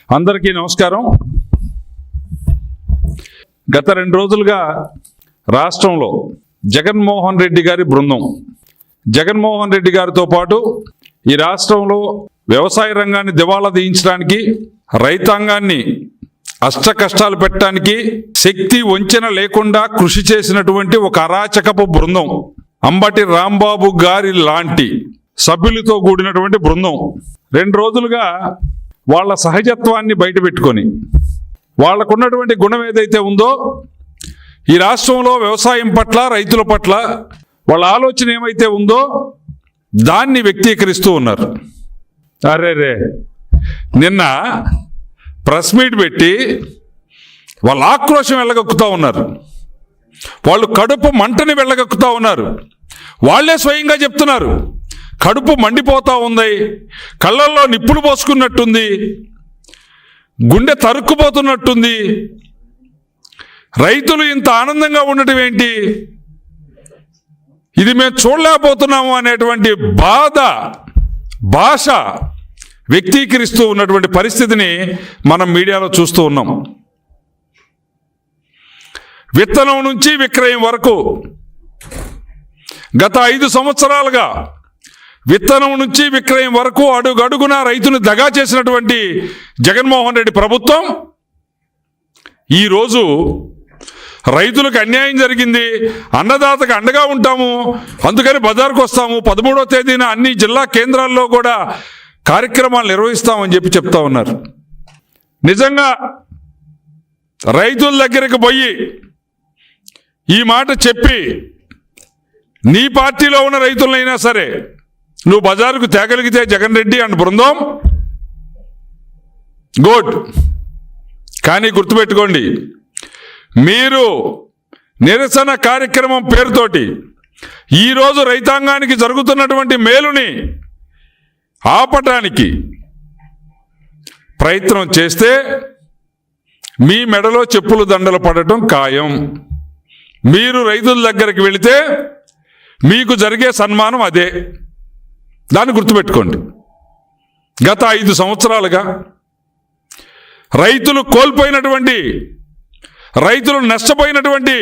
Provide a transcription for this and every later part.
అందరికీ నమస్కారం. గత 2 రోజులుగా రాష్ట్రంలో జగన్మోహన్ రెడ్డి గారి బృందం, జగన్మోహన్ రెడ్డి గారితో పాటు ఈ రాష్ట్రంలో వ్యవసాయ రంగాన్ని దివాళా తీయించడానికి, రైతాంగాన్ని అష్ట కష్టాలు పెట్టడానికి శక్తి వంచన లేకుండా కృషి చేసినటువంటి ఒక అరాచకపు బృందం, అంబటి రాంబాబు గారి లాంటి సభ్యులతో కూడినటువంటి బృందం 2 రోజులుగా వాళ్ళ సహజత్వాన్ని బయటపెట్టుకొని, వాళ్ళకున్నటువంటి గుణం ఏదైతే ఉందో ఈ రాష్ట్రంలో వ్యవసాయం పట్ల, రైతుల పట్ల వాళ్ళ ఆలోచన ఏమైతే ఉందో దాన్ని వ్యక్తీకరిస్తూ ఉన్నారు. అరేరే, నిన్న ప్రెస్ మీట్ పెట్టి వాళ్ళ ఆక్రోశం వెళ్ళగక్కుతూ ఉన్నారు. వాళ్ళు కడుపు మంటని వెళ్ళగక్కుతూ ఉన్నారు. వాళ్ళే స్వయంగా చెప్తున్నారు, కడుపు మండిపోతూ ఉంది, కళ్ళల్లో నిప్పులు పోసుకున్నట్టుంది, గుండె తరుక్కుపోతున్నట్టుంది, రైతులు ఇంత ఆనందంగా ఉండటం ఏంటి, ఇది మేము చూడలేకపోతున్నాము అనేటువంటి భాష వ్యక్తీకరిస్తూ ఉన్నటువంటి పరిస్థితిని మనం మీడియాలో చూస్తూ ఉన్నాం. విత్తనం నుంచి విక్రయం వరకు గత 5 సంవత్సరాలుగా విత్తనం నుంచి విక్రయం వరకు అడుగడుగునా రైతును దగా చేసినటువంటి జగన్మోహన్ రెడ్డి ప్రభుత్వం ఈరోజు రైతులకు అన్యాయం జరిగింది, అన్నదాతకు అండగా ఉంటాము, అందుకని బజార్కు వస్తాము, 13వ తేదీన అన్ని జిల్లా కేంద్రాల్లో కూడా కార్యక్రమాలు నిర్వహిస్తామని చెప్తా ఉన్నారు. నిజంగా రైతుల దగ్గరికి పోయి ఈ మాట చెప్పి నీ పార్టీలో ఉన్న రైతులైనా సరే నువ్వు బజారుకు తేగలిగితే జగన్ రెడ్డి అండ్ బృందం గుడ్. కానీ గుర్తుపెట్టుకోండి, మీరు నిరసన కార్యక్రమం పేరుతోటి ఈరోజు రైతాంగానికి జరుగుతున్నటువంటి మేలుని ఆపటానికి ప్రయత్నం చేస్తే మీ మెడలో చెప్పులు దండలు పడటం ఖాయం. మీరు రైతుల దగ్గరికి వెళితే మీకు జరిగే సన్మానం అదే. దాన్ని గుర్తుపెట్టుకోండి. గత 5 సంవత్సరాలుగా రైతులు కోల్పోయినటువంటి, రైతులు నష్టపోయినటువంటి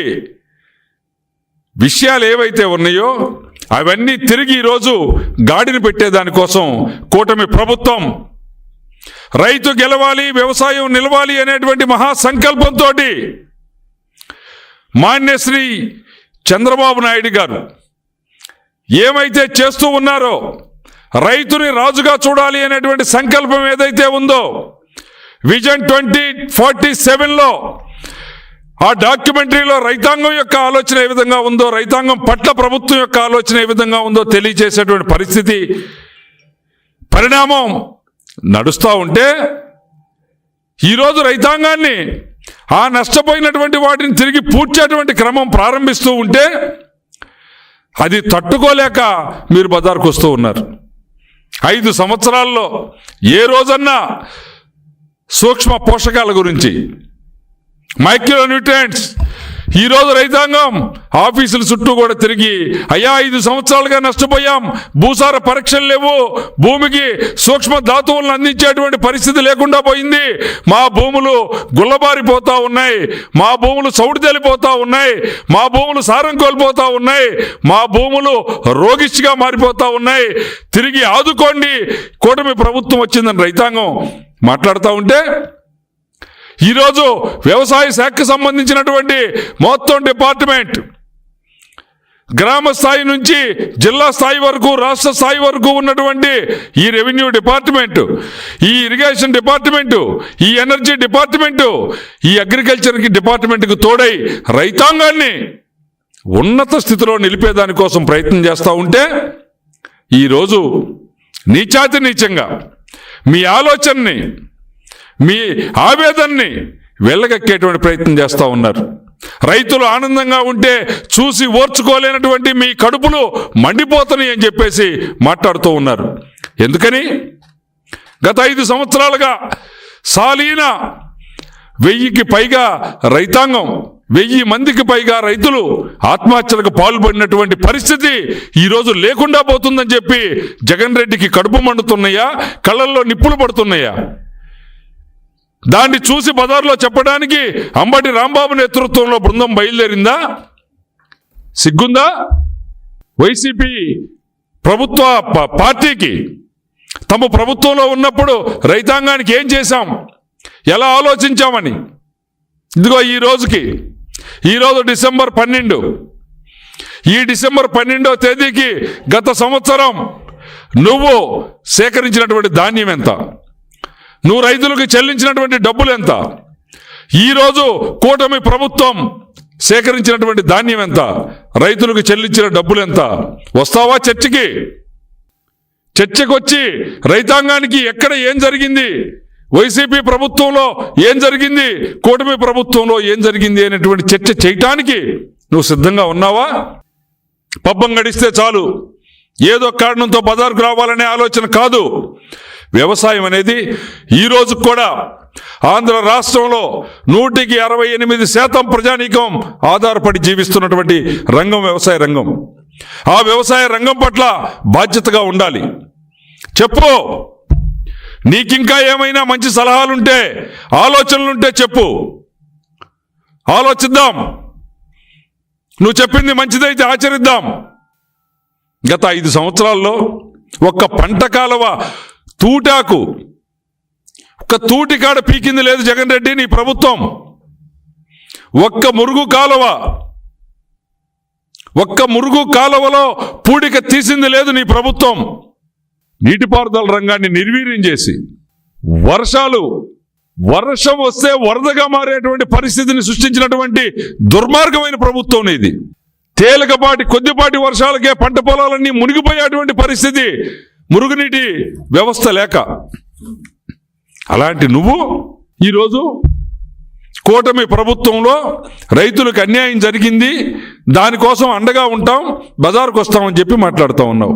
విషయాలు ఏవైతే ఉన్నాయో అవన్నీ తిరిగి ఈరోజు గాడిని పెట్టేదానికోసం కూటమి ప్రభుత్వం రైతు గెలవాలి, వ్యవసాయం నిలవాలి అనేటువంటి మహాసంకల్పంతో మాన్యశ్రీ చంద్రబాబు నాయుడు గారు ఏమైతే చేస్తూ ఉన్నారో, రైతుని రాజుగా చూడాలి అనేటువంటి సంకల్పం ఏదైతే ఉందో విజన్ 2047లో ఆ డాక్యుమెంటరీలో రైతాంగం యొక్క ఆలోచన ఏ విధంగా ఉందో, రైతాంగం పట్ల ప్రభుత్వం యొక్క ఆలోచన ఏ విధంగా ఉందో తెలియజేసేటువంటి పరిస్థితి, పరిణామం నడుస్తూ ఉంటే ఈరోజు రైతాంగాన్ని ఆ నష్టపోయినటువంటి వాటిని తిరిగి పూడ్చేటువంటి క్రమం ప్రారంభిస్తూ ఉంటే అది తట్టుకోలేక మీరు బజార్కు వస్తూ ఉన్నారు. 5 సంవత్సరాల్లో ఏ రోజన్నా సూక్ష్మ పోషకాల గురించి, మైక్రో న్యూట్రియంట్స్, ఈరోజు రైతాంగం ఆఫీసుల చుట్టూ కూడా తిరిగి అయ్యా 5 సంవత్సరాలుగా నష్టపోయాం, భూసార పరీక్షలు లేవు, భూమికి సూక్ష్మ ధాతువులను అందించేటువంటి పరిస్థితి లేకుండా పోయింది, మా భూములు గుల్లబారిపోతూ ఉన్నాయి, మా భూములు సౌడితెలిపోతూ ఉన్నాయి, మా భూములు సారం కోల్పోతూ ఉన్నాయి, మా భూములు రోగిష్టిగా మారిపోతూ ఉన్నాయి, తిరిగి ఆదుకోండి, కూటమి ప్రభుత్వం వచ్చిందని రైతాంగం మాట్లాడుతూ ఉంటే ఈరోజు వ్యవసాయ శాఖకు సంబంధించినటువంటి మొత్తం డిపార్ట్మెంట్, గ్రామ స్థాయి నుంచి జిల్లా స్థాయి వరకు, రాష్ట్ర స్థాయి వరకు ఉన్నటువంటి ఈ రెవెన్యూ డిపార్ట్మెంటు, ఈ ఇరిగేషన్ డిపార్ట్మెంటు, ఈ ఎనర్జీ డిపార్ట్మెంటు, ఈ అగ్రికల్చర్ డిపార్ట్మెంట్కి తోడై రైతాంగాన్ని ఉన్నత స్థితిలో నిలిపేదానికోసం ప్రయత్నం చేస్తూ ఉంటే ఈరోజు నీచాతి నీచంగా మీ ఆలోచనని, మీ ఆవేదనని వెళ్ళగక్కేటువంటి ప్రయత్నం చేస్తూ ఉన్నారు. రైతులు ఆనందంగా ఉంటే చూసి ఓర్చుకోలేనటువంటి మీ కడుపులు మండిపోతున్నాయి అని చెప్పేసి మాట్లాడుతూ ఉన్నారు. ఎందుకని గత 5 సంవత్సరాలుగా సాలీన 1000కి పైగా రైతాంగం, 1000 మందికి పైగా రైతులు ఆత్మహత్యలకు పాల్పడినటువంటి పరిస్థితి ఈరోజు లేకుండా పోతుందని చెప్పి జగన్ రెడ్డికి కడుపు మండుతున్నాయా, కళ్ళల్లో నిప్పులు పడుతున్నాయా? దాన్ని చూసి బజార్లో చెప్పడానికి అంబటి రాంబాబు నేతృత్వంలో బృందం బయలుదేరిందా? సిగ్గుందా? వైసీపీ ప్రభుత్వ పార్టీకి తమ ప్రభుత్వంలో ఉన్నప్పుడు రైతాంగానికి ఏం చేశాం, ఎలా ఆలోచించామని. ఇదిగో ఈరోజు డిసెంబర్ 12. ఈ డిసెంబర్ 12వ తేదీకి గత సంవత్సరం నువ్వు సేకరించినటువంటి ధాన్యం ఎంత, నువ్వు రైతులకు చెల్లించినటువంటి డబ్బులు ఎంత, ఈరోజు కూటమి ప్రభుత్వం సేకరించినటువంటి ధాన్యం ఎంత, రైతులకు చెల్లించిన డబ్బులు ఎంత? వస్తావా చర్చకు వచ్చి రైతాంగానికి ఎక్కడ ఏం జరిగింది, వైసీపీ ప్రభుత్వంలో ఏం జరిగింది, కూటమి ప్రభుత్వంలో ఏం జరిగింది అనేటువంటి చర్చ చేయటానికి నువ్వు సిద్ధంగా ఉన్నావా? పబ్బం గడిస్తే చాలు, ఏదో కారణంతో బజారుకు రావాలనే ఆలోచన కాదు. వ్యవసాయం అనేది ఈరోజు కూడా ఆంధ్ర రాష్ట్రంలో 168% ప్రజానీకం ఆధారపడి జీవిస్తున్నటువంటి రంగం వ్యవసాయ రంగం. ఆ వ్యవసాయ రంగం పట్ల బాధ్యతగా ఉండాలి. చెప్పు, నీకింకా ఏమైనా మంచి సలహాలుంటే, ఆలోచనలుంటే చెప్పు, ఆలోచిద్దాం. నువ్వు చెప్పింది మంచిదైతే ఆచరిద్దాం. గత 5 సంవత్సరాల్లో ఒక్క పంట కాలువ తూటాకు ఒక్క తూటికాడ పీకింది లేదు జగన్ రెడ్డి నీ ప్రభుత్వం. ఒక్క మురుగు కాలువలో పూడిక తీసింది లేదు నీ ప్రభుత్వం. నీటిపారుదల రంగాన్ని నిర్వీర్యం చేసి వర్షం వస్తే వరదగా మారేటువంటి పరిస్థితిని సృష్టించినటువంటి దుర్మార్గమైన ప్రభుత్వం ఇది. కొద్దిపాటి వర్షాలకే పంట పొలాలన్నీ మునిగిపోయేటువంటి పరిస్థితి, మురుగునీటి వ్యవస్థ లేక. అలాంటి నువ్వు ఈరోజు కూటమి ప్రభుత్వంలో రైతులకు అన్యాయం జరిగింది, దానికోసం అండగా ఉంటాం, బజారుకు వస్తామని చెప్పి మాట్లాడుతూ ఉన్నావు.